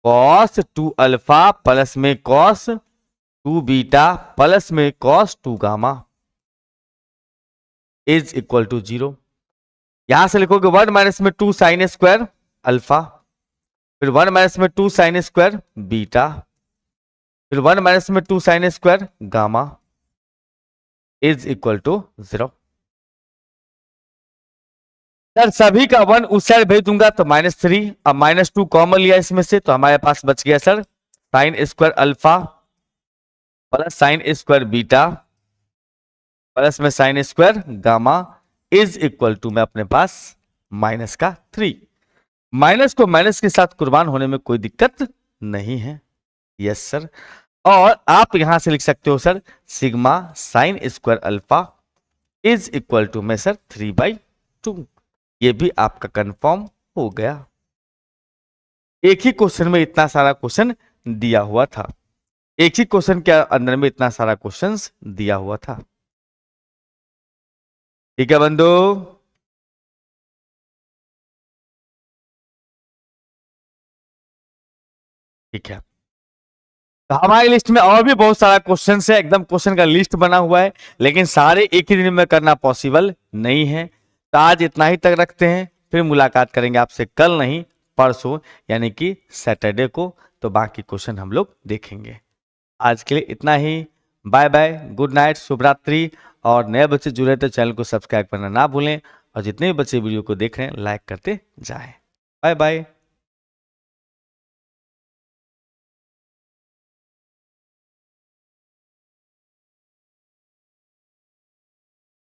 [SPEAKER 1] cos two alpha plus में कॉस टू बीटा प्लस में cos two gamma is equal to 0। यहां से लिखोगे 1 माइनस में 2 साइन स्क्वायर अल्फा, फिर 1 माइनस में 2 साइन स्क्वायर बीटा, फिर 1 माइनस में 2 sine square gamma is equal to 0। Sir सभी का 1 उस साइड भेज दूंगा तो -3। अब -2 कॉमन लिया इसमें से तो हमारे पास बच गया sir sine square alpha plus sine square beta plus में sine square gamma is equal to में अपने पास -3। माइनस को माइनस के साथ कुर्बान होने में कोई दिक्कत नहीं है। Yes sir. और आप यहां से लिख सकते हो sir sigma sine square alpha is equal to में सर 3/2। ये भी आपका कंफर्म हो गया। एक ही क्वेश्चन में इतना सारा क्वेश्चन दिया हुआ था, एक ही क्वेश्चन के अंदर में इतना सारा क्वेश्चंस दिया हुआ था। ठीक है बंधु, ठीक है। तो हमारी लिस्ट में और भी बहुत सारा क्वेश्चन है, एकदम क्वेश्चन का लिस्ट बना हुआ है, लेकिन सारे एक ही दिन में करना पॉसिबल नहीं है। तो आज इतना ही तक रखते हैं, फिर मुलाकात करेंगे आपसे कल नहीं परसों, यानी कि सैटरडे को। तो बाकी क्वेश्चन हम लोग देखेंगे। आज के लिए इतना ही। बाय बाय, गुड नाइट, शुभ रात्रि। और नए बच्चे जुड़े तो चैनल को सब्सक्राइब करना ना भूलें, और जितने भी बच्चे वीडियो को देख रहे हैं लाइक करते जाएं। Bye bye.